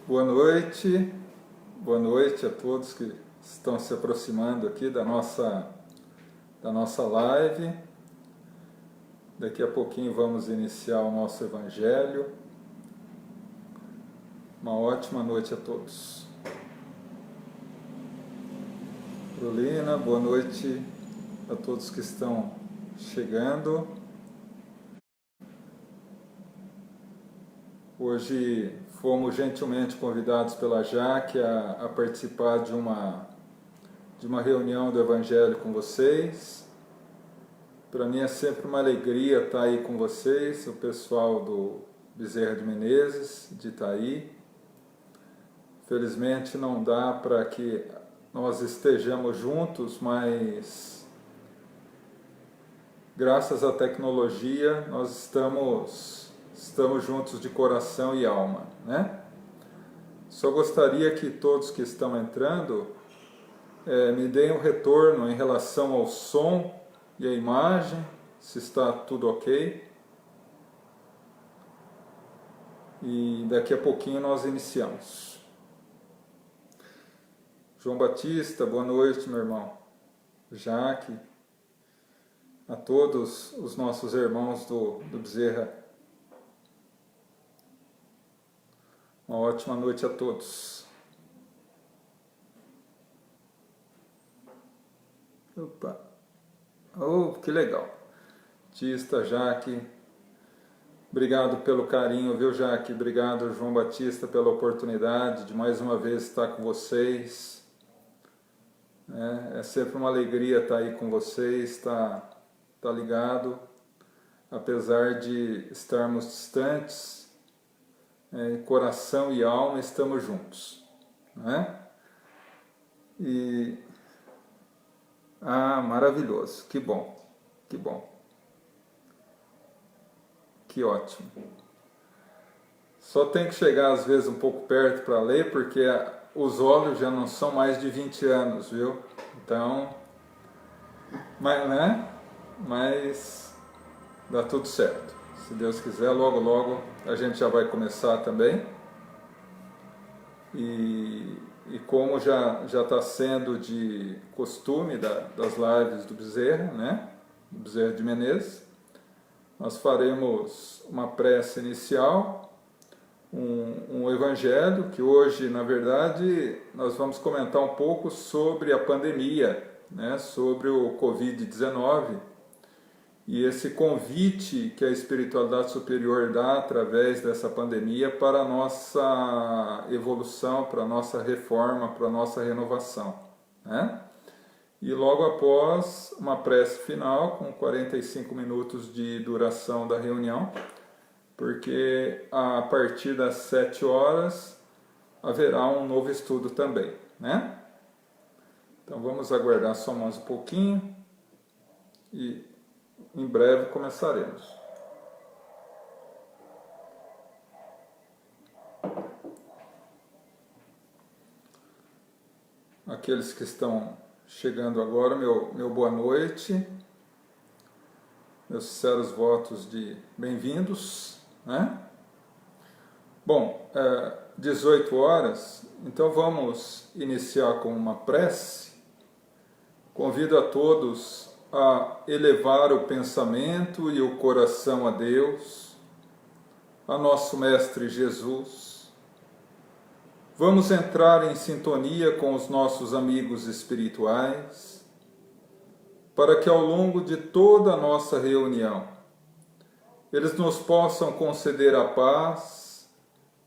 Boa noite a todos que estão se aproximando aqui da nossa live. Daqui a pouquinho vamos iniciar o nosso Evangelho. Uma ótima noite a todos. Carolina, boa noite a todos que estão chegando. Hoje fomos gentilmente convidados pela Jaque a participar de uma reunião do Evangelho com vocês. Para mim é sempre uma alegria estar aí com vocês, o pessoal do Bezerra de Menezes, de Itaí. Felizmente não dá para que nós estejamos juntos, mas graças à tecnologia nós estamos juntos de coração e alma, né? Só gostaria que todos que estão entrando me deem um retorno em relação ao som e a imagem, se está tudo ok. E daqui a pouquinho nós iniciamos. João Batista, boa noite, meu irmão. Jaque, a todos os nossos irmãos do Bezerra. Uma ótima noite a todos. Opa! Oh, que legal! Batista, Jaque, obrigado pelo carinho, viu, Jaque? Obrigado, João Batista, pela oportunidade de mais uma vez estar com vocês. É sempre uma alegria estar aí com vocês, estar ligado, apesar de estarmos distantes, coração e alma estamos juntos, né? Maravilhoso, que bom, que ótimo. Só tem que chegar às vezes um pouco perto para ler, porque os olhos já não são mais de 20 anos, viu? Então, mas dá tudo certo. Se Deus quiser, logo logo a gente já vai começar também. E como já está sendo de costume das lives do Bezerra, né? Do Bezerra de Menezes, nós faremos uma prece inicial, um evangelho, que hoje, na verdade, nós vamos comentar um pouco sobre a pandemia, né? Sobre o Covid-19, e esse convite que a espiritualidade superior dá através dessa pandemia para a nossa evolução, para a nossa reforma, para a nossa renovação, né? E logo após, uma prece final, com 45 minutos de duração da reunião, porque a partir das 7 horas haverá um novo estudo também, né? Então vamos aguardar só mais um pouquinho e em breve começaremos. Aqueles que estão chegando agora, meu boa noite, meus sinceros votos de bem-vindos, né? Bom, 18 horas, então vamos iniciar com uma prece. Convido a todos a elevar o pensamento e o coração a Deus, a nosso Mestre Jesus. Vamos entrar em sintonia com os nossos amigos espirituais, para que ao longo de toda a nossa reunião, eles nos possam conceder a paz,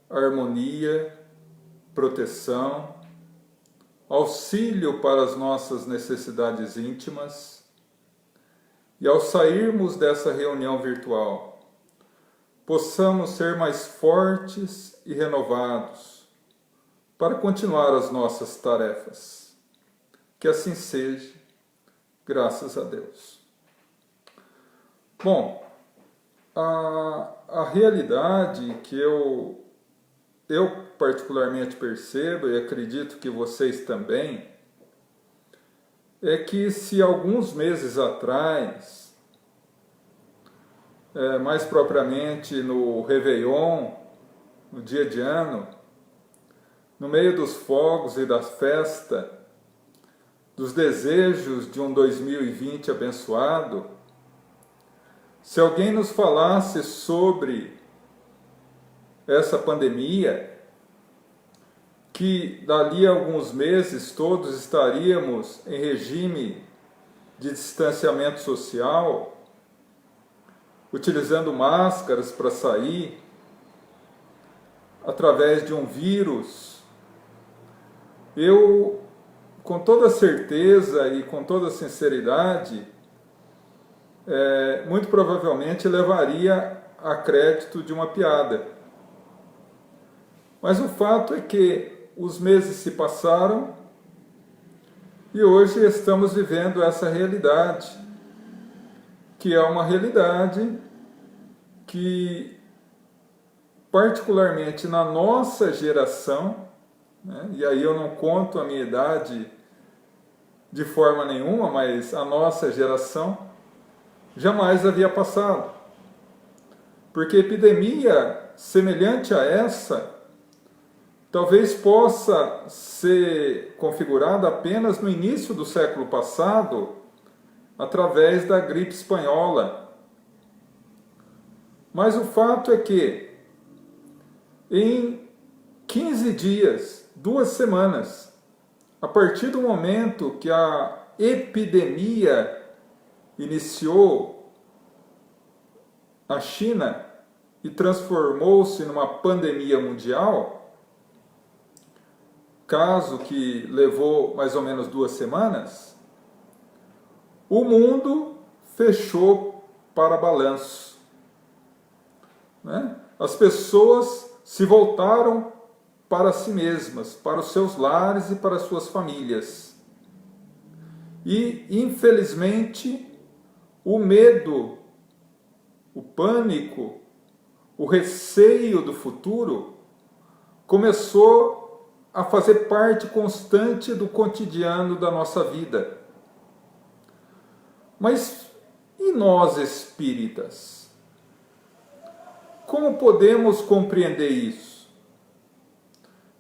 a harmonia, proteção, auxílio para as nossas necessidades íntimas. E ao sairmos dessa reunião virtual, possamos ser mais fortes e renovados para continuar as nossas tarefas. Que assim seja, graças a Deus. Bom, a realidade que eu particularmente percebo, e acredito que vocês também, é que se alguns meses atrás, mais propriamente no Réveillon, no dia de ano, no meio dos fogos e da festa, dos desejos de um 2020 abençoado, se alguém nos falasse sobre essa pandemia, que dali a alguns meses todos estaríamos em regime de distanciamento social, utilizando máscaras para sair, através de um vírus, eu, com toda certeza e com toda sinceridade, muito provavelmente levaria a crédito de uma piada. Mas o fato é que os meses se passaram e hoje estamos vivendo essa realidade, que é uma realidade que, particularmente na nossa geração, né, e aí eu não conto a minha idade de forma nenhuma, mas a nossa geração jamais havia passado. Porque epidemia semelhante a essa talvez possa ser configurada apenas no início do século passado, através da gripe espanhola. Mas o fato é que, em 15 dias, 2 semanas, a partir do momento que a epidemia iniciou na China e transformou-se numa pandemia mundial, caso que levou mais ou menos 2 semanas, o mundo fechou para balanço, né? As pessoas se voltaram para si mesmas, para os seus lares e para as suas famílias. E, infelizmente, o medo, o pânico, o receio do futuro começou a fazer parte constante do cotidiano da nossa vida. Mas e nós espíritas? Como podemos compreender isso?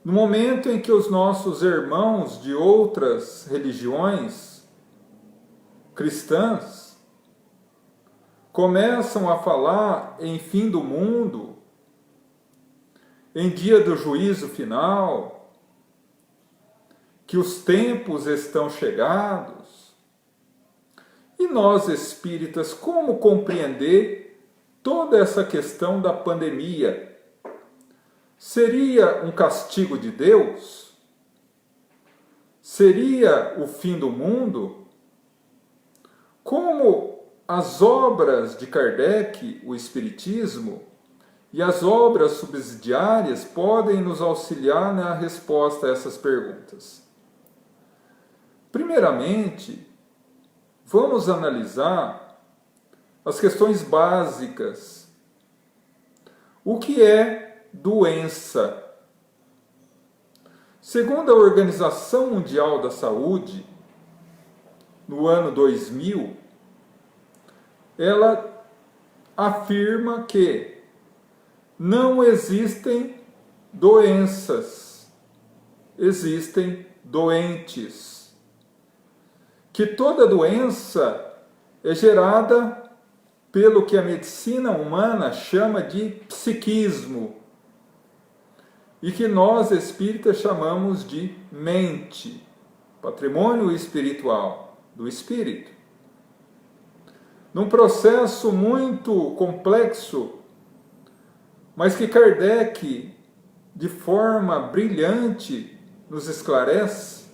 No momento em que os nossos irmãos de outras religiões cristãs começam a falar em fim do mundo, em dia do juízo final, que os tempos estão chegados, e nós espíritas, como compreender toda essa questão da pandemia? Seria um castigo de Deus? Seria o fim do mundo? Como as obras de Kardec, o Espiritismo, e as obras subsidiárias podem nos auxiliar na resposta a essas perguntas? Primeiramente, vamos analisar as questões básicas. O que é doença? Segundo a Organização Mundial da Saúde, no ano 2000, ela afirma que não existem doenças, existem doentes. Que toda doença é gerada pelo que a medicina humana chama de psiquismo, e que nós espíritas chamamos de mente, patrimônio espiritual do espírito. Num processo muito complexo, mas que Kardec, de forma brilhante, nos esclarece,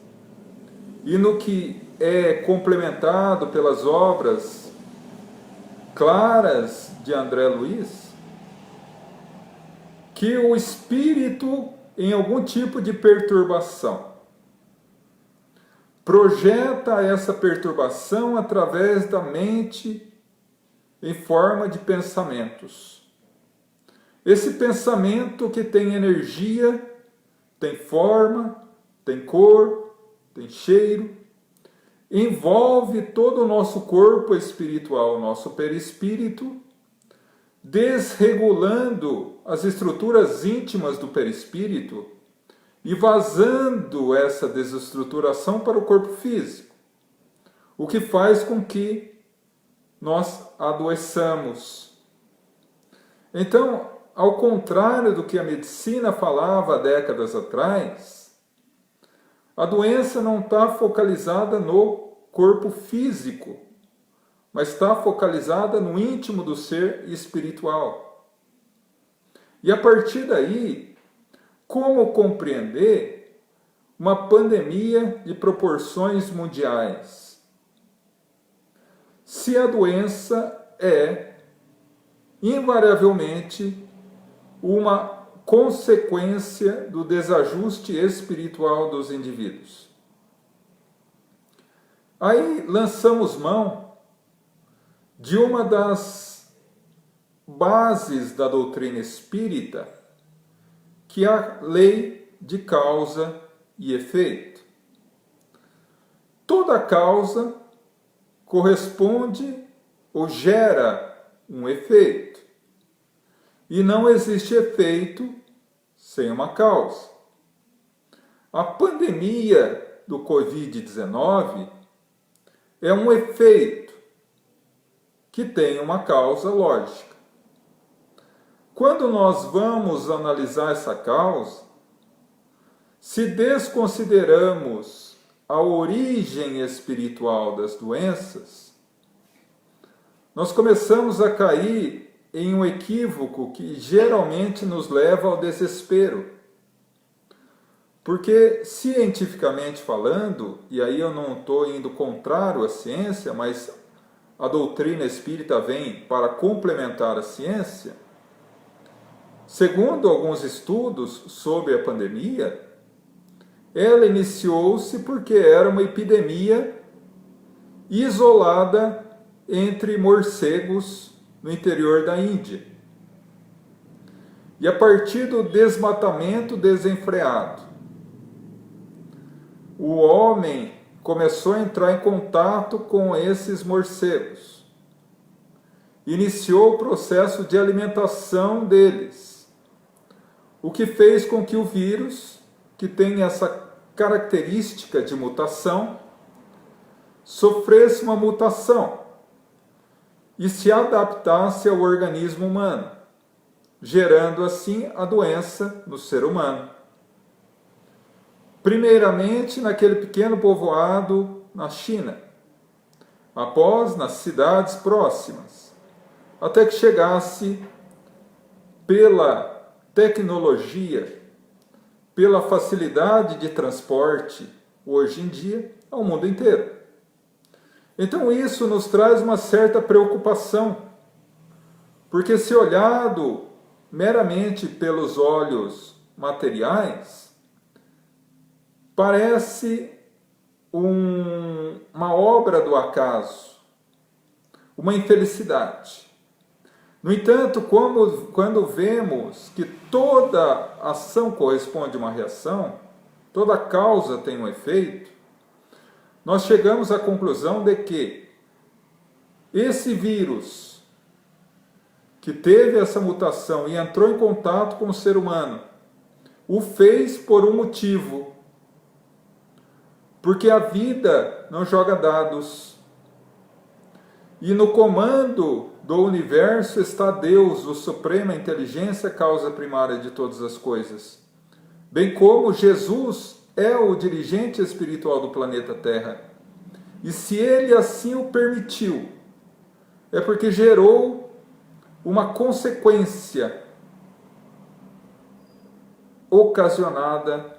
e no que é complementado pelas obras claras de André Luiz, que o espírito, em algum tipo de perturbação, projeta essa perturbação através da mente em forma de pensamentos. Esse pensamento que tem energia, tem forma, tem cor, tem cheiro, envolve todo o nosso corpo espiritual, o nosso perispírito, desregulando as estruturas íntimas do perispírito e vazando essa desestruturação para o corpo físico, o que faz com que nós adoeçamos. Então, ao contrário do que a medicina falava há décadas atrás, a doença não está focalizada no corpo físico, mas está focalizada no íntimo do ser espiritual. E a partir daí, como compreender uma pandemia de proporções mundiais? Se a doença é invariavelmente uma consequência do desajuste espiritual dos indivíduos. Aí lançamos mão de uma das bases da doutrina espírita, que é a lei de causa e efeito. Toda causa corresponde ou gera um efeito. E não existe efeito sem uma causa. A pandemia do Covid-19 é um efeito que tem uma causa lógica. Quando nós vamos analisar essa causa, se desconsideramos a origem espiritual das doenças, nós começamos a cair em um equívoco que geralmente nos leva ao desespero. Porque, cientificamente falando, e aí eu não estou indo contrário à ciência, mas a doutrina espírita vem para complementar a ciência, segundo alguns estudos sobre a pandemia, ela iniciou-se porque era uma epidemia isolada entre morcegos no interior da Índia. E a partir do desmatamento desenfreado, o homem começou a entrar em contato com esses morcegos. Iniciou o processo de alimentação deles, o que fez com que o vírus, que tem essa característica de mutação, sofresse uma mutação e se adaptasse ao organismo humano, gerando assim a doença no ser humano. Primeiramente naquele pequeno povoado na China, após nas cidades próximas, até que chegasse pela tecnologia, pela facilidade de transporte, hoje em dia, ao mundo inteiro. Então isso nos traz uma certa preocupação, porque se olhado meramente pelos olhos materiais, parece uma obra do acaso, uma infelicidade. No entanto, quando vemos que toda ação corresponde a uma reação, toda causa tem um efeito, nós chegamos à conclusão de que esse vírus que teve essa mutação e entrou em contato com o ser humano, o fez por um motivo. Porque a vida não joga dados. E no comando do universo está Deus, o Suprema Inteligência, causa primária de todas as coisas. Bem como Jesus é o dirigente espiritual do planeta Terra. E se ele assim o permitiu, é porque gerou uma consequência ocasionada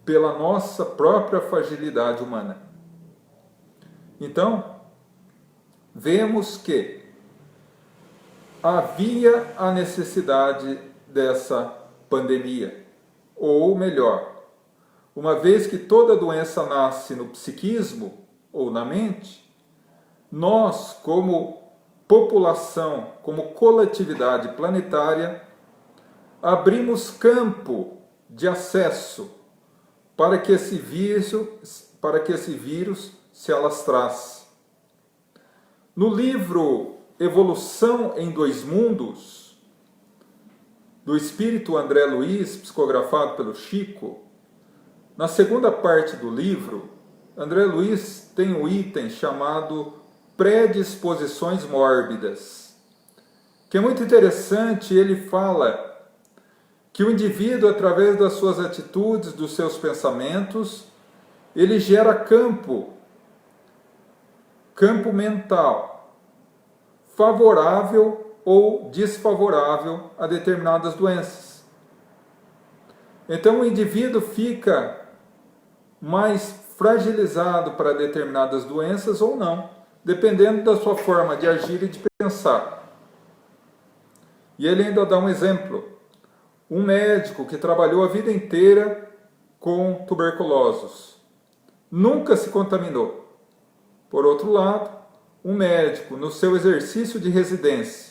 pela nossa própria fragilidade humana. Então, vemos que havia a necessidade dessa pandemia, ou melhor, uma vez que toda doença nasce no psiquismo ou na mente, nós, como população, como coletividade planetária, abrimos campo de acesso para que esse vírus se alastrasse. No livro Evolução em Dois Mundos, do Espírito André Luiz, psicografado pelo Chico, na segunda parte do livro, André Luiz tem um item chamado predisposições mórbidas, que é muito interessante. Ele fala que o indivíduo, através das suas atitudes, dos seus pensamentos, ele gera campo mental, favorável ou desfavorável a determinadas doenças. Então o indivíduo fica mais fragilizado para determinadas doenças ou não, dependendo da sua forma de agir e de pensar. E ele ainda dá um exemplo. Um médico que trabalhou a vida inteira com tuberculosos nunca se contaminou. Por outro lado, um médico, no seu exercício de residência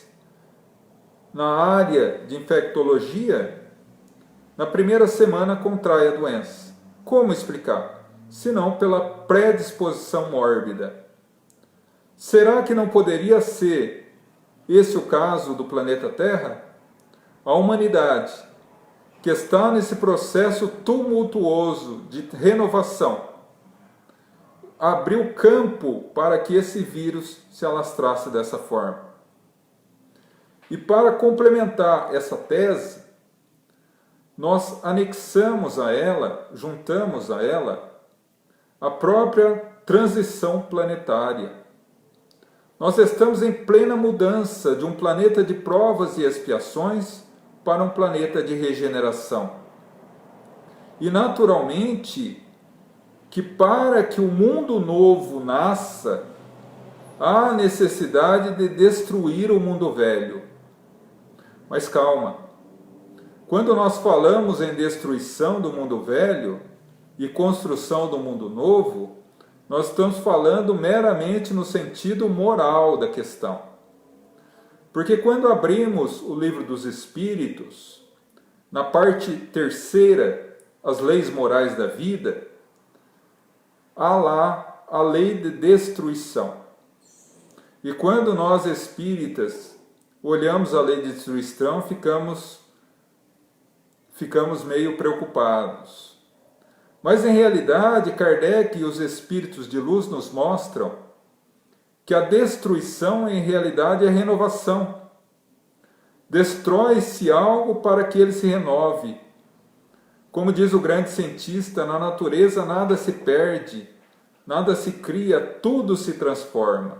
na área de infectologia, na primeira semana contrai a doença. Como explicar? Senão pela predisposição mórbida. Será que não poderia ser esse o caso do planeta Terra? A humanidade, que está nesse processo tumultuoso de renovação, abriu campo para que esse vírus se alastrasse dessa forma. E para complementar essa tese, nós anexamos a ela, juntamos a ela, a própria transição planetária. Nós estamos em plena mudança de um planeta de provas e expiações para um planeta de regeneração. E naturalmente, que para que o mundo novo nasça, há necessidade de destruir o mundo velho. Mas calma, quando nós falamos em destruição do mundo velho e construção do mundo novo, nós estamos falando meramente no sentido moral da questão. Porque quando abrimos o livro dos Espíritos, na parte terceira, as leis morais da vida, há lá a lei de destruição. E quando nós espíritas olhamos a lei de destruição, ficamos meio preocupados. Mas em realidade, Kardec e os espíritos de luz nos mostram que a destruição em realidade é renovação. Destrói-se algo para que ele se renove. Como diz o grande cientista, na natureza nada se perde, nada se cria, tudo se transforma.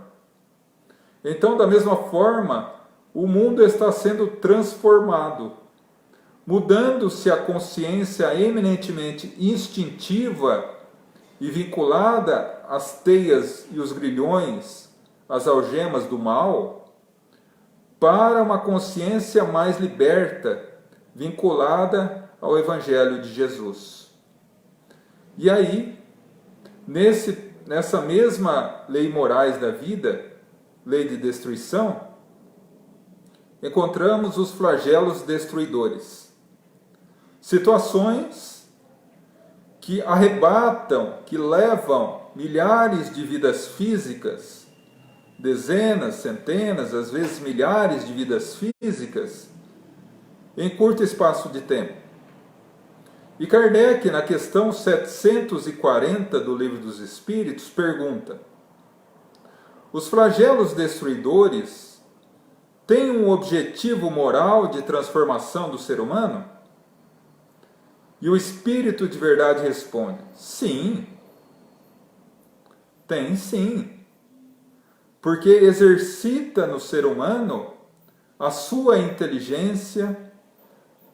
Então, da mesma forma, o mundo está sendo transformado, mudando-se a consciência eminentemente instintiva e vinculada às teias e os grilhões, às algemas do mal, para uma consciência mais liberta, vinculada ao Evangelho de Jesus. E aí, nessa mesma lei morais da vida, lei de destruição, encontramos os flagelos destruidores. Situações que arrebatam, que levam milhares de vidas físicas, dezenas, centenas, às vezes milhares de vidas físicas, em curto espaço de tempo. E Kardec, na questão 740 do Livro dos Espíritos, pergunta: os flagelos destruidores têm um objetivo moral de transformação do ser humano? E o Espírito de Verdade responde: sim, tem sim. Porque exercita no ser humano a sua inteligência,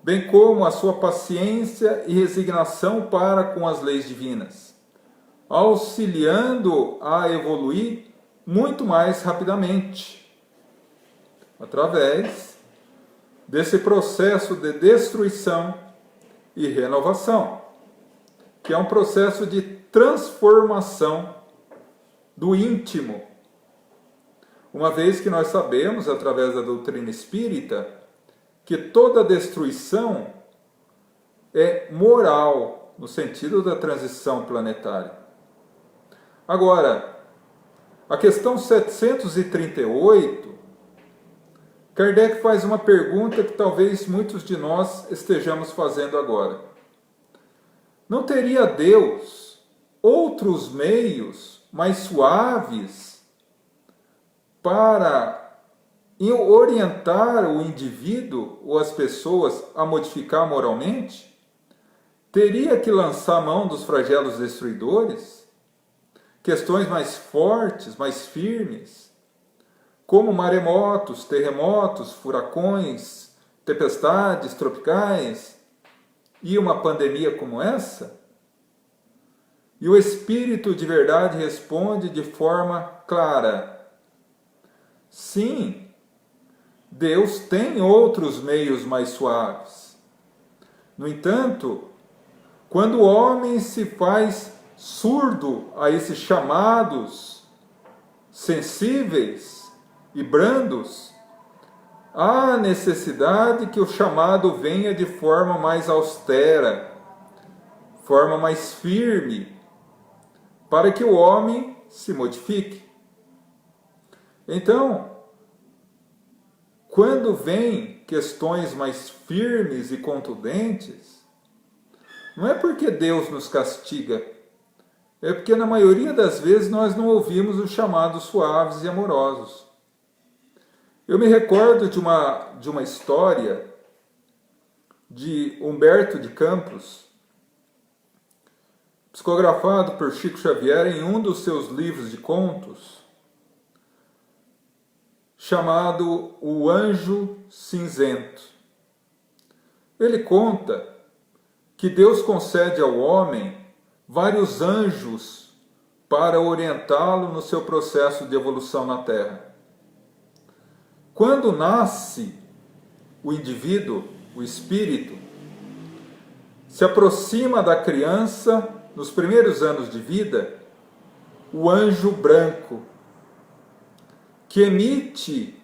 bem como a sua paciência e resignação para com as leis divinas, auxiliando a evoluir muito mais rapidamente, através desse processo de destruição e renovação, que é um processo de transformação do íntimo. Uma vez que nós sabemos, através da doutrina espírita, que toda destruição é moral, no sentido da transição planetária. Agora, a questão 738, Kardec faz uma pergunta que talvez muitos de nós estejamos fazendo agora. Não teria Deus outros meios mais suaves para orientar o indivíduo ou as pessoas a modificar moralmente? Teria que lançar mão dos flagelos destruidores? Questões mais fortes, mais firmes, como maremotos, terremotos, furacões, tempestades tropicais e uma pandemia como essa? E o Espírito de verdade responde de forma clara: sim, Deus tem outros meios mais suaves. No entanto, quando o homem se faz surdo a esses chamados sensíveis e brandos, há necessidade que o chamado venha de forma mais austera, forma mais firme, para que o homem se modifique. Então, quando vem questões mais firmes e contundentes, não é porque Deus nos castiga, é porque na maioria das vezes nós não ouvimos os chamados suaves e amorosos. Eu me recordo de uma história de Humberto de Campos, psicografado por Chico Xavier em um dos seus livros de contos, chamado O Anjo Cinzento. Ele conta que Deus concede ao homem vários anjos para orientá-lo no seu processo de evolução na Terra. Quando nasce o indivíduo, o espírito, se aproxima da criança nos primeiros anos de vida, o anjo branco, que emite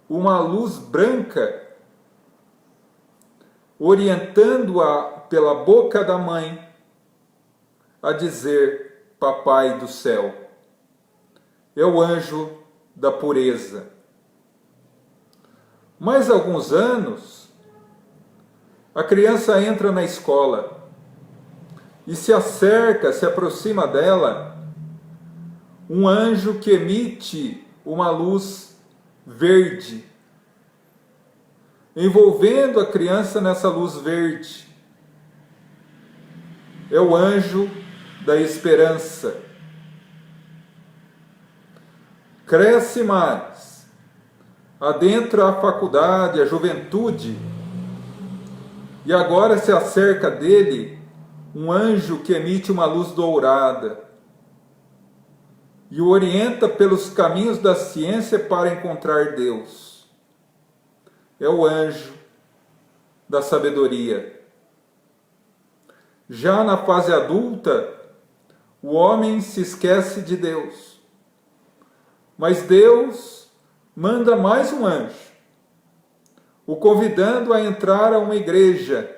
uma luz branca, orientando-a pela boca da mãe a dizer: Papai do céu. É o anjo da pureza. Mais alguns anos, a criança entra na escola e se acerca, se aproxima dela um anjo que emite uma luz verde, envolvendo a criança nessa luz verde. É o anjo da esperança. Cresce mais, adentra a faculdade, a juventude, e agora se acerca dele um anjo que emite uma luz dourada e o orienta pelos caminhos da ciência para encontrar Deus. É o anjo da sabedoria. Já na fase adulta, o homem se esquece de Deus. Mas Deus manda mais um anjo, o convidando a entrar a uma igreja,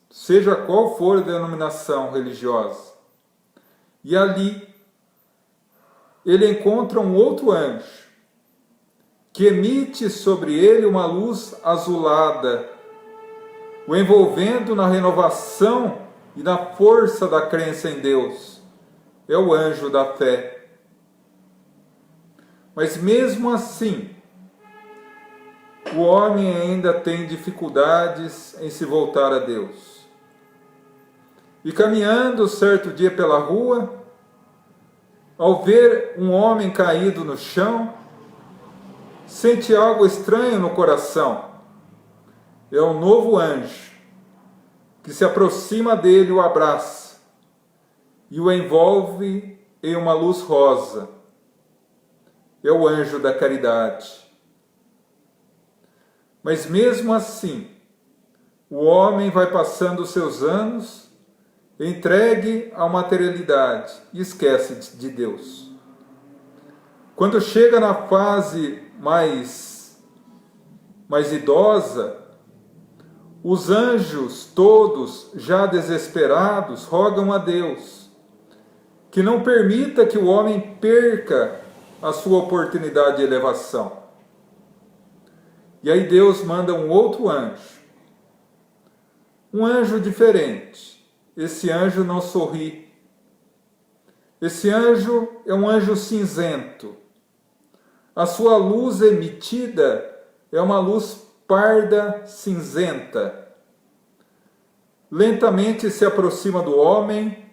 seja qual for a denominação religiosa. E ali ele encontra um outro anjo, que emite sobre ele uma luz azulada, o envolvendo na renovação e na força da crença em Deus. É o anjo da fé. Mas mesmo assim, o homem ainda tem dificuldades em se voltar a Deus. E caminhando certo dia pela rua, ao ver um homem caído no chão, sente algo estranho no coração. É um novo anjo que se aproxima dele, o abraça e o envolve em uma luz rosa. É o anjo da caridade. Mas mesmo assim, o homem vai passando os seus anos entregue à materialidade e esquece de Deus. Quando chega na fase mais idosa, os anjos todos, já desesperados, rogam a Deus que não permita que o homem perca a sua oportunidade de elevação. E aí Deus manda um outro anjo. Um anjo diferente. Esse anjo não sorri. Esse anjo é um anjo cinzento. A sua luz emitida é uma luz parda cinzenta. Lentamente se aproxima do homem,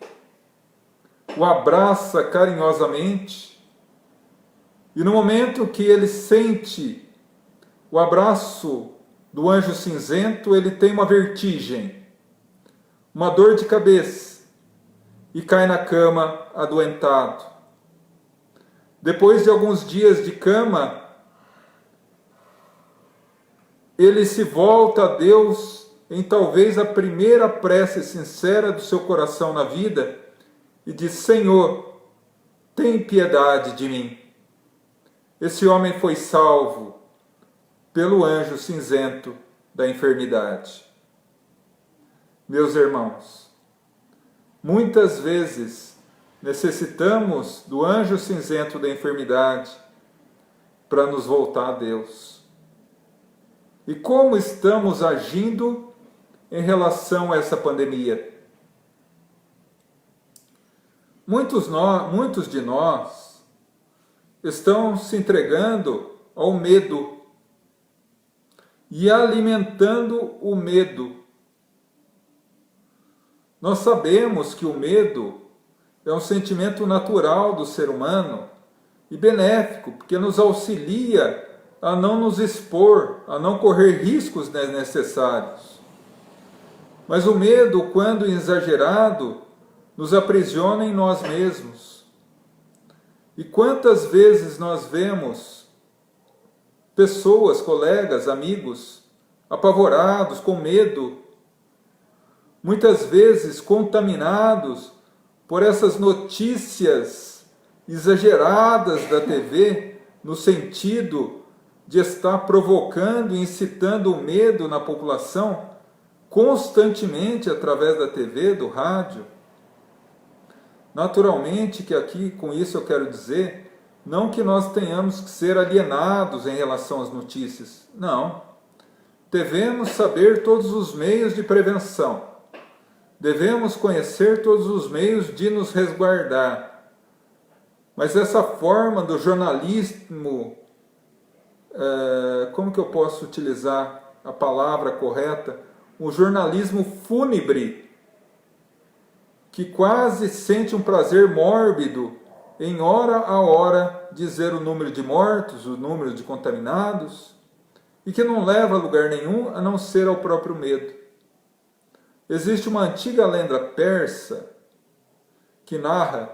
o abraça carinhosamente, e no momento que ele sente o abraço do anjo cinzento, ele tem uma vertigem, uma dor de cabeça, e cai na cama adoentado. Depois de alguns dias de cama, ele se volta a Deus em talvez a primeira prece sincera do seu coração na vida e diz: Senhor, tem piedade de mim. Esse homem foi salvo pelo anjo cinzento da enfermidade. Meus irmãos, muitas vezes necessitamos do anjo cinzento da enfermidade para nos voltar a Deus. E como estamos agindo em relação a essa pandemia? Muitos de nós estão se entregando ao medo e alimentando o medo. Nós sabemos que o medo é um sentimento natural do ser humano e benéfico, porque nos auxilia a não nos expor, a não correr riscos desnecessários. Mas o medo, quando exagerado, nos aprisiona em nós mesmos. E quantas vezes nós vemos pessoas, colegas, amigos, apavorados, com medo, muitas vezes contaminados por essas notícias exageradas da TV, no sentido de estar provocando e incitando o medo na população constantemente através da TV, do rádio. Naturalmente que aqui, com isso eu quero dizer, não que nós tenhamos que ser alienados em relação às notícias, não. Devemos saber todos os meios de prevenção. Devemos conhecer todos os meios de nos resguardar. Mas essa forma do jornalismo, como que eu posso utilizar a palavra correta? O jornalismo fúnebre, que quase sente um prazer mórbido em hora a hora dizer o número de mortos, o número de contaminados, e que não leva a lugar nenhum a não ser ao próprio medo. Existe uma antiga lenda persa que narra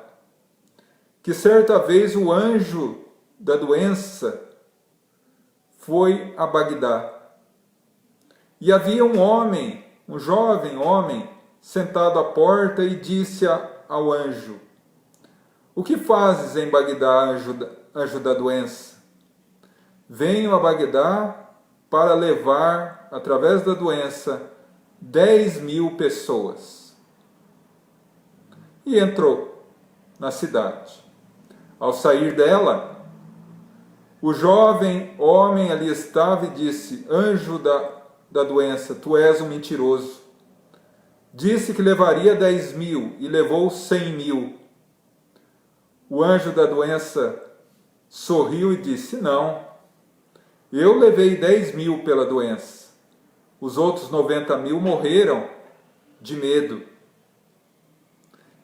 que certa vez o anjo da doença foi a Bagdá. E havia um homem, um jovem homem, sentado à porta e disse ao anjo: O que fazes em Bagdá, anjo da doença? Venho a Bagdá para levar, através da doença, 10.000 pessoas. E entrou na cidade. Ao sair dela, o jovem homem ali estava e disse: Anjo da doença, tu és um mentiroso. Disse que levaria 10.000 e levou 100.000. O anjo da doença sorriu e disse: Não, eu levei 10.000 pela doença. Os outros 90.000 morreram de medo.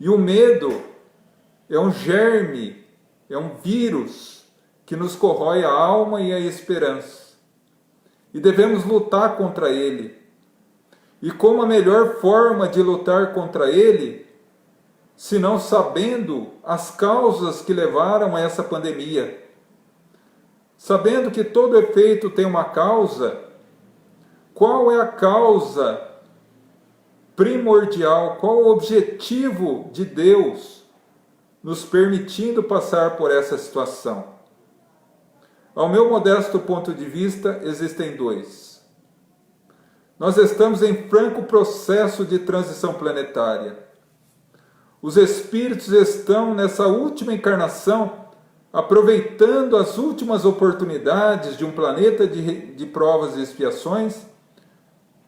E o medo é um germe, é um vírus que nos corrói a alma e a esperança. E devemos lutar contra ele. E como a melhor forma de lutar contra ele, se não sabendo as causas que levaram a essa pandemia? Sabendo que todo efeito tem uma causa, qual é a causa primordial, qual o objetivo de Deus nos permitindo passar por essa situação? Ao meu modesto ponto de vista, existem dois. Nós estamos em franco processo de transição planetária. Os espíritos estão nessa última encarnação aproveitando as últimas oportunidades de um planeta de provas e expiações,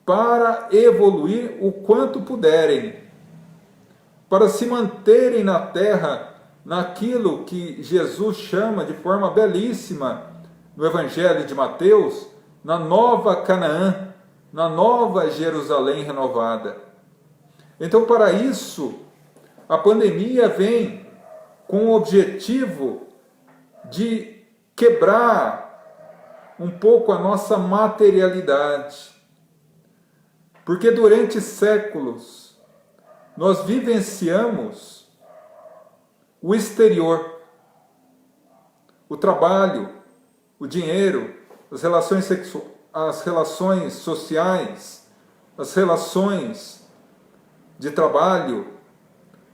para evoluir o quanto puderem, para se manterem na Terra, naquilo que Jesus chama de forma belíssima no Evangelho de Mateus, na nova Canaã, na nova Jerusalém renovada. Então, para isso, a pandemia vem com o objetivo de quebrar um pouco a nossa materialidade. Porque durante séculos nós vivenciamos o exterior, o trabalho, o dinheiro, as relações sociais, as relações de trabalho,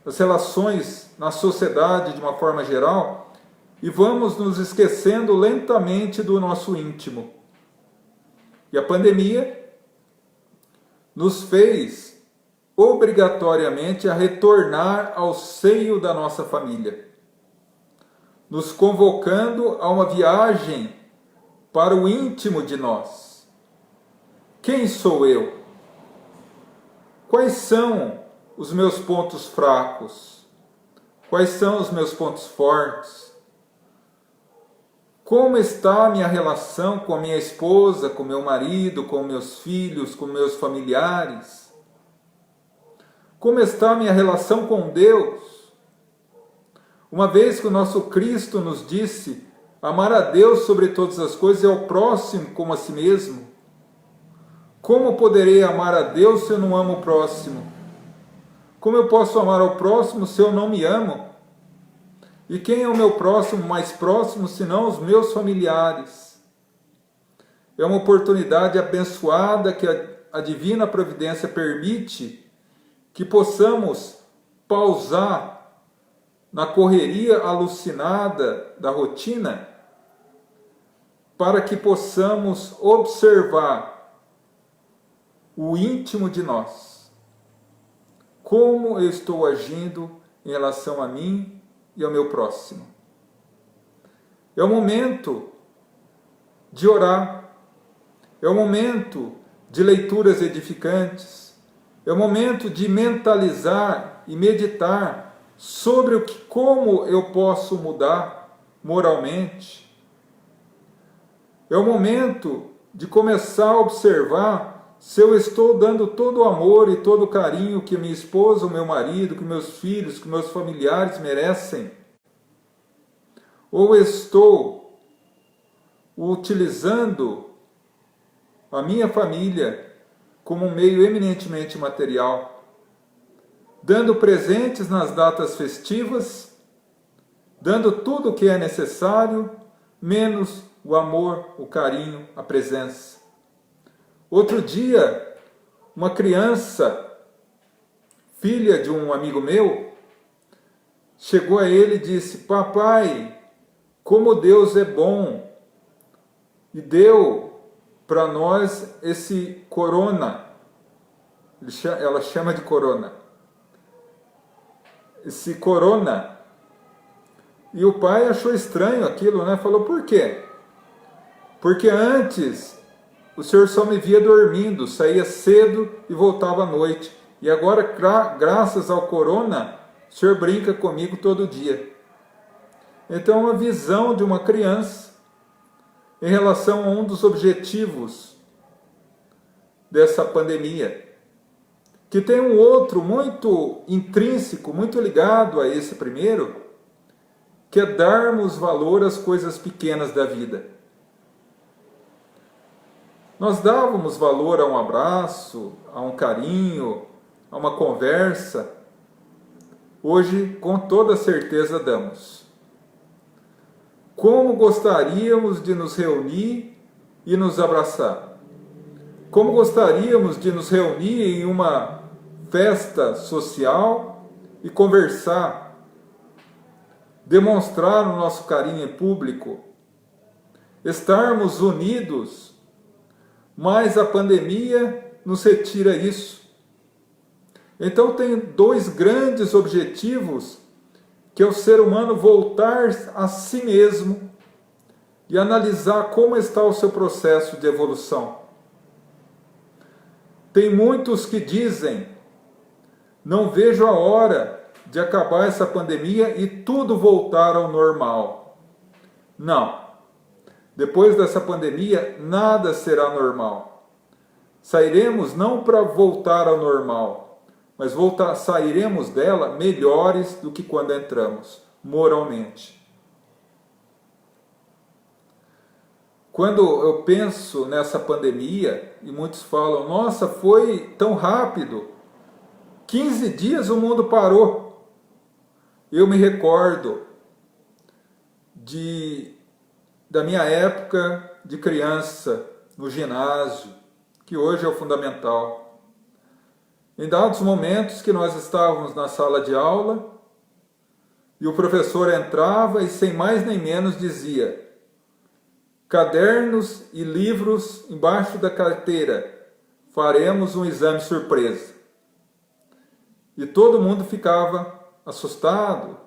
as relações na sociedade de uma forma geral, e vamos nos esquecendo lentamente do nosso íntimo. E a pandemia nos fez obrigatoriamente a retornar ao seio da nossa família, nos convocando a uma viagem para o íntimo de nós. Quem sou eu? Quais são os meus pontos fracos? Quais são os meus pontos fortes? Como está a minha relação com a minha esposa, com meu marido, com meus filhos, com meus familiares? Como está a minha relação com Deus? Uma vez que o nosso Cristo nos disse amar a Deus sobre todas as coisas e ao próximo como a si mesmo, como poderei amar a Deus se eu não amo o próximo? Como eu posso amar ao próximo se eu não me amo? E quem é o meu próximo mais próximo, senão os meus familiares? É uma oportunidade abençoada que a divina providência permite que possamos pausar na correria alucinada da rotina, para que possamos observar o íntimo de nós. Como eu estou agindo em relação a mim e ao meu próximo? É o momento de orar, é o momento de leituras edificantes, é o momento de mentalizar e meditar sobre como eu posso mudar moralmente. É o momento de começar a observar se eu estou dando todo o amor e todo o carinho que minha esposa, o meu marido, que meus filhos, que meus familiares merecem. Ou estou utilizando a minha família como um meio eminentemente material, dando presentes nas datas festivas, dando tudo o que é necessário, menos o amor, o carinho, a presença. Outro dia, uma criança, filha de um amigo meu, chegou a ele e disse: papai, como Deus é bom, e deu para nós esse corona, ela chama de corona, esse corona. E o pai achou estranho aquilo, né? Falou: por quê? Porque antes o senhor só me via dormindo, saía cedo e voltava à noite. E agora, graças ao corona, o senhor brinca comigo todo dia. Então, é uma visão de uma criança em relação a um dos objetivos dessa pandemia, que tem um outro muito intrínseco, muito ligado a esse primeiro, que é darmos valor às coisas pequenas da vida. Nós dávamos valor a um abraço, a um carinho, a uma conversa. Hoje, com toda certeza, damos. Como gostaríamos de nos reunir e nos abraçar? Como gostaríamos de nos reunir em uma festa social e conversar, demonstrar o nosso carinho em público, estarmos unidos, mas a pandemia nos retira isso. Então tem dois grandes objetivos que é o ser humano voltar a si mesmo e analisar como está o seu processo de evolução. Tem muitos que dizem: não vejo a hora de acabar essa pandemia e tudo voltar ao normal. Não. Depois dessa pandemia, nada será normal. Sairemos não para voltar ao normal, mas sairemos dela melhores do que quando entramos, moralmente. Quando eu penso nessa pandemia, e muitos falam: nossa, foi tão rápido, 15 dias o mundo parou. Eu me recordo da minha época de criança, no ginásio, que hoje é o fundamental. Em dados momentos que nós estávamos na sala de aula, e o professor entrava e sem mais nem menos dizia: cadernos e livros embaixo da carteira, faremos um exame surpresa. E todo mundo ficava assustado,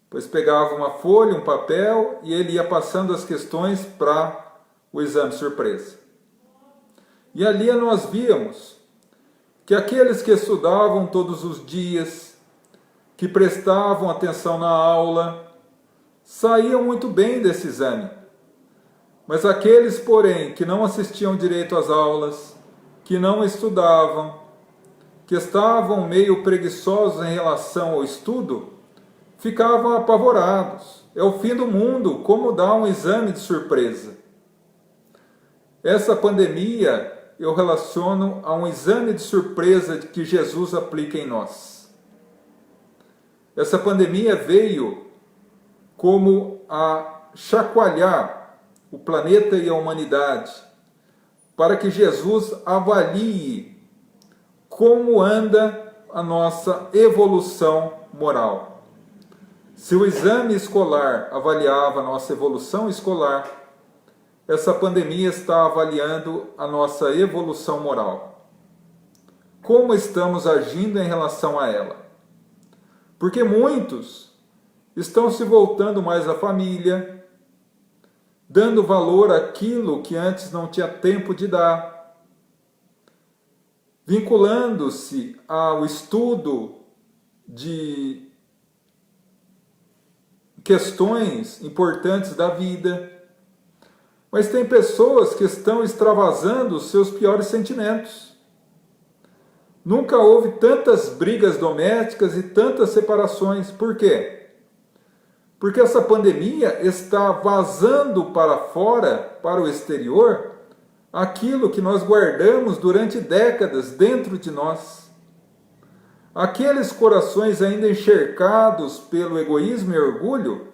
pois pegava uma folha, um papel, e ele ia passando as questões para o exame surpresa. E ali nós víamos que aqueles que estudavam todos os dias, que prestavam atenção na aula, saíam muito bem desse exame. Mas aqueles, porém, que não assistiam direito às aulas, que não estudavam, que estavam meio preguiçosos em relação ao estudo, ficavam apavorados. É o fim do mundo, como dar um exame de surpresa? Essa pandemia eu relaciono a um exame de surpresa que Jesus aplica em nós. Essa pandemia veio como a chacoalhar o planeta e a humanidade, para que Jesus avalie como anda a nossa evolução moral. Se o exame escolar avaliava a nossa evolução escolar, essa pandemia está avaliando a nossa evolução moral. Como estamos agindo em relação a ela? Porque muitos estão se voltando mais à família, dando valor àquilo que antes não tinha tempo de dar, vinculando-se ao estudo de questões importantes da vida. Mas tem pessoas que estão extravasando os seus piores sentimentos. Nunca houve tantas brigas domésticas e tantas separações. Por quê? Porque essa pandemia está vazando para fora, para o exterior, aquilo que nós guardamos durante décadas dentro de nós. Aqueles corações ainda encharcados pelo egoísmo e orgulho,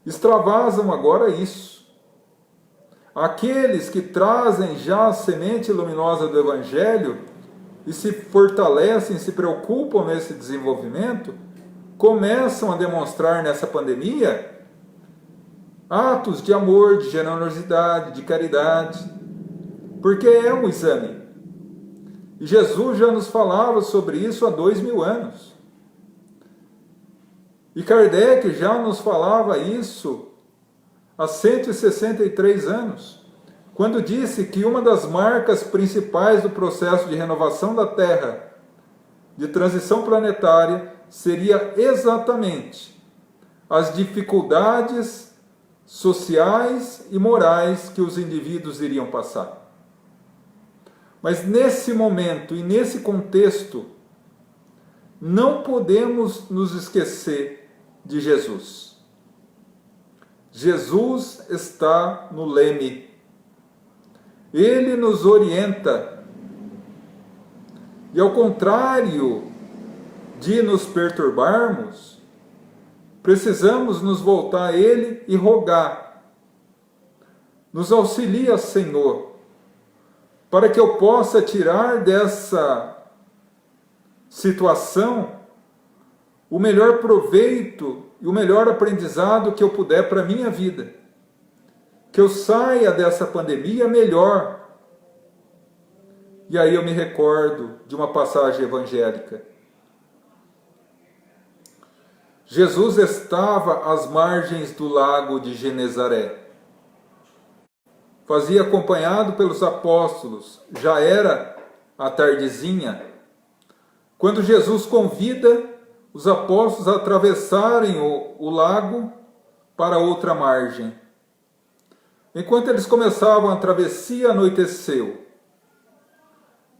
extravasam agora isso. Aqueles que trazem já a semente luminosa do Evangelho e se fortalecem, se preocupam nesse desenvolvimento, começam a demonstrar nessa pandemia atos de amor, de generosidade, de caridade, porque é um exame. E Jesus já nos falava sobre isso há 2000 anos. E Kardec já nos falava isso há 163 anos, quando disse que uma das marcas principais do processo de renovação da Terra, de transição planetária, seria exatamente as dificuldades sociais e morais que os indivíduos iriam passar. Mas nesse momento e nesse contexto, não podemos nos esquecer de Jesus. Jesus está no leme. Ele nos orienta. E ao contrário de nos perturbarmos, precisamos nos voltar a Ele e rogar. Nos auxilia, Senhor, para que eu possa tirar dessa situação o melhor proveito e o melhor aprendizado que eu puder para a minha vida. Que eu saia dessa pandemia melhor. E aí eu me recordo de uma passagem evangélica. Jesus estava às margens do lago de Genezaré. Fazia acompanhado pelos apóstolos, já era a tardezinha, quando Jesus convida os apóstolos a atravessarem o lago para outra margem. Enquanto eles começavam a travessia, anoiteceu.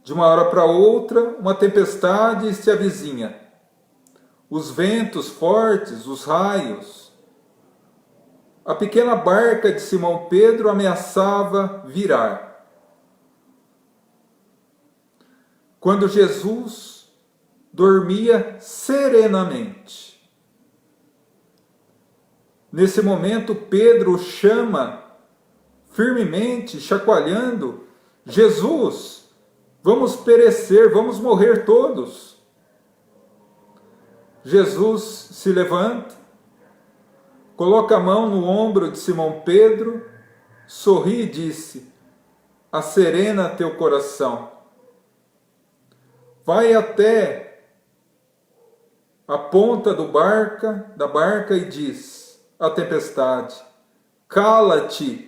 De uma hora para outra, uma tempestade se avizinha. Os ventos fortes, os raios. A pequena barca de Simão Pedro ameaçava virar. Quando Jesus dormia serenamente. Nesse momento, Pedro chama firmemente, chacoalhando: Jesus, vamos perecer, vamos morrer todos. Jesus se levanta, coloca a mão no ombro de Simão Pedro, sorri e disse: acerena teu coração. Vai até a ponta da barca e diz à tempestade: cala-te.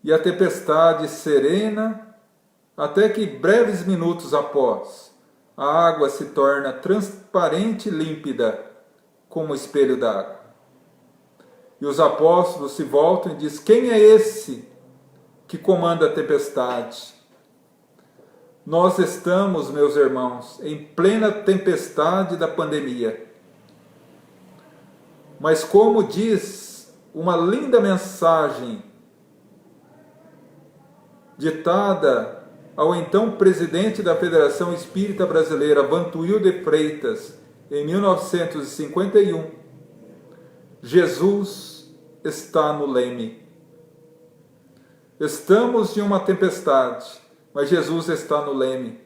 E a tempestade serena, até que breves minutos após, a água se torna transparente e límpida, como o espelho d'água. E os apóstolos se voltam e dizem: quem é esse que comanda a tempestade? Nós estamos, meus irmãos, em plena tempestade da pandemia. Mas como diz uma linda mensagem ditada ao então presidente da Federação Espírita Brasileira, Vantuil de Freitas, em 1951, Jesus está no leme. Estamos em uma tempestade, mas Jesus está no leme.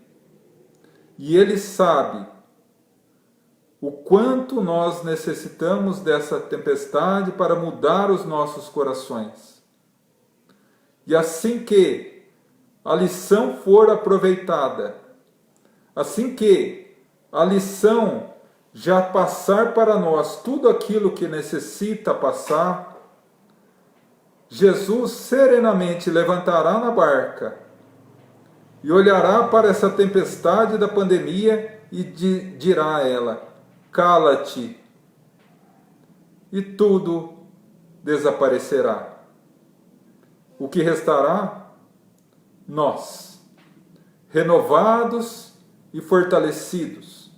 E Ele sabe o quanto nós necessitamos dessa tempestade para mudar os nossos corações. E assim que a lição for aproveitada, assim que a lição já passar para nós tudo aquilo que necessita passar, Jesus serenamente levantará na barca e olhará para essa tempestade da pandemia e dirá a ela: cala-te, e tudo desaparecerá. O que restará? Nós, renovados e fortalecidos,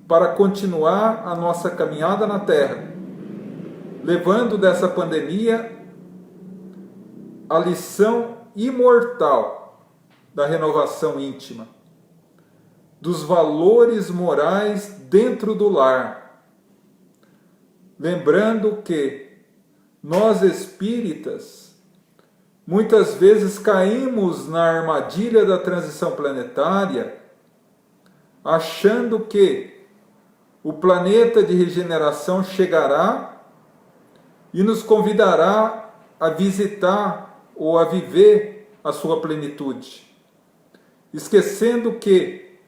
para continuar a nossa caminhada na Terra, levando dessa pandemia a lição imortal da renovação íntima, dos valores morais dentro do lar. Lembrando que nós espíritas muitas vezes caímos na armadilha da transição planetária, achando que o planeta de regeneração chegará e nos convidará a visitar ou a viver a sua plenitude, esquecendo que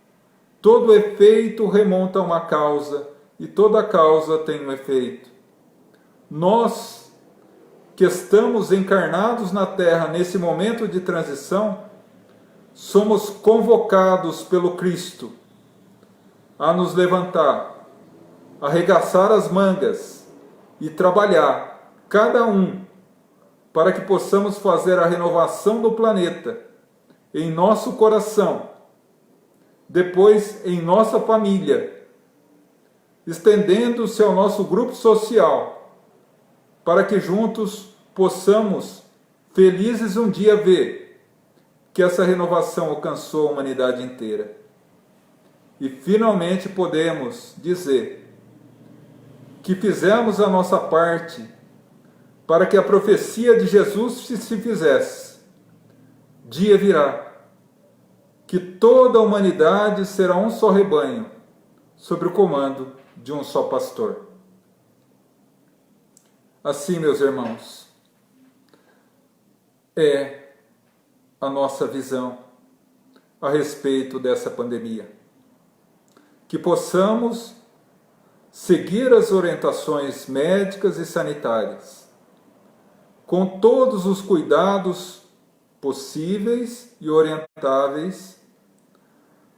todo efeito remonta a uma causa e toda causa tem um efeito. Nós que estamos encarnados na Terra nesse momento de transição, somos convocados pelo Cristo a nos levantar, arregaçar as mangas e trabalhar, cada um, para que possamos fazer a renovação do planeta em nosso coração, depois em nossa família, estendendo-se ao nosso grupo social, para que juntos possamos, felizes um dia, ver que essa renovação alcançou a humanidade inteira. E finalmente podemos dizer que fizemos a nossa parte para que a profecia de Jesus se fizesse. Dia virá que toda a humanidade será um só rebanho, sob o comando de um só pastor. Assim, meus irmãos, é a nossa visão a respeito dessa pandemia. Que possamos seguir as orientações médicas e sanitárias, com todos os cuidados possíveis e orientáveis,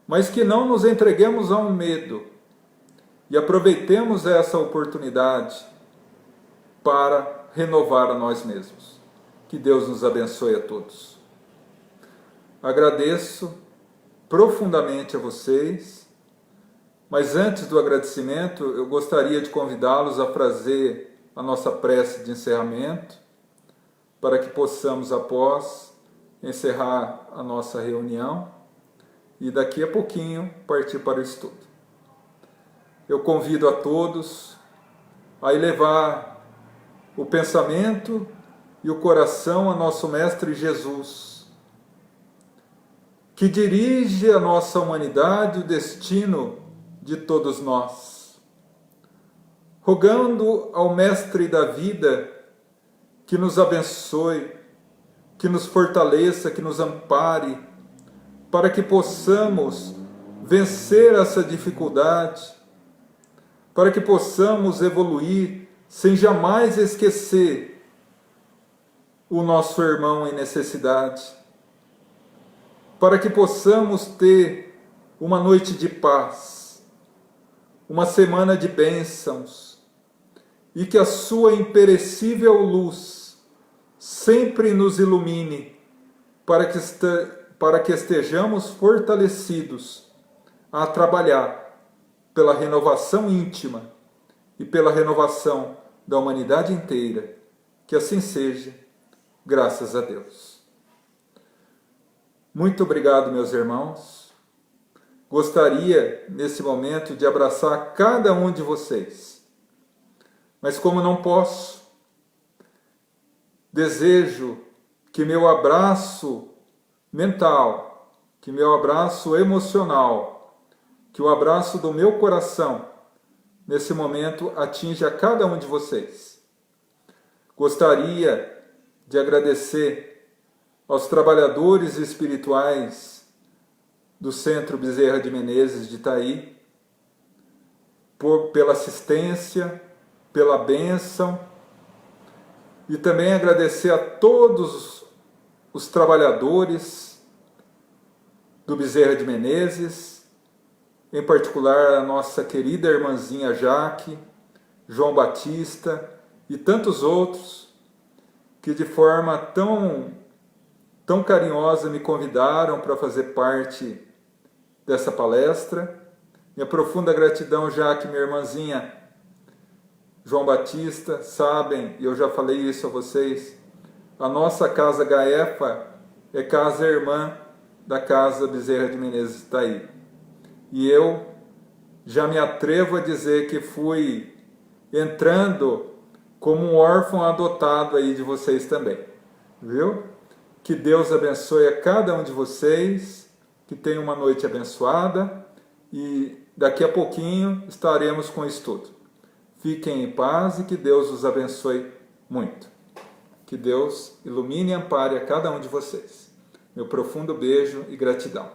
mas que não nos entreguemos ao medo e aproveitemos essa oportunidade para renovar a nós mesmos. Que Deus nos abençoe a todos. Agradeço profundamente a vocês, mas antes do agradecimento, eu gostaria de convidá-los a fazer a nossa prece de encerramento, para que possamos, após, encerrar a nossa reunião e daqui a pouquinho partir para o estudo. Eu convido a todos a elevar o pensamento e o coração a nosso Mestre Jesus, que dirige a nossa humanidade o destino de todos nós, rogando ao Mestre da vida que nos abençoe, que nos fortaleça, que nos ampare, para que possamos vencer essa dificuldade, para que possamos evoluir sem jamais esquecer o nosso irmão em necessidade, para que possamos ter uma noite de paz, uma semana de bênçãos, e que a sua imperecível luz sempre nos ilumine, para que estejamos fortalecidos a trabalhar pela renovação íntima e pela renovação da humanidade inteira. Que assim seja, graças a Deus. Muito obrigado, meus irmãos. Gostaria, nesse momento, de abraçar cada um de vocês. Mas como não posso, desejo que meu abraço mental, que meu abraço emocional, que o abraço do meu coração, nesse momento, atinja cada um de vocês. Gostaria de agradecer aos trabalhadores espirituais do Centro Bezerra de Menezes de Itaí, pela assistência, pela bênção, e também agradecer a todos os trabalhadores do Bezerra de Menezes, em particular a nossa querida irmãzinha Jaque, João Batista e tantos outros que de forma tão carinhosa me convidaram para fazer parte dessa palestra. Minha profunda gratidão, Jaque, minha irmãzinha João Batista, sabem, e eu já falei isso a vocês, a nossa Casa Gaefa é casa irmã da Casa Bezerra de Menezes de Itaí. E eu já me atrevo a dizer que fui entrando como um órfão adotado aí de vocês também, viu? Que Deus abençoe a cada um de vocês, que tenham uma noite abençoada e daqui a pouquinho estaremos com o estudo. Fiquem em paz e que Deus os abençoe muito. Que Deus ilumine e ampare a cada um de vocês. Meu profundo beijo e gratidão.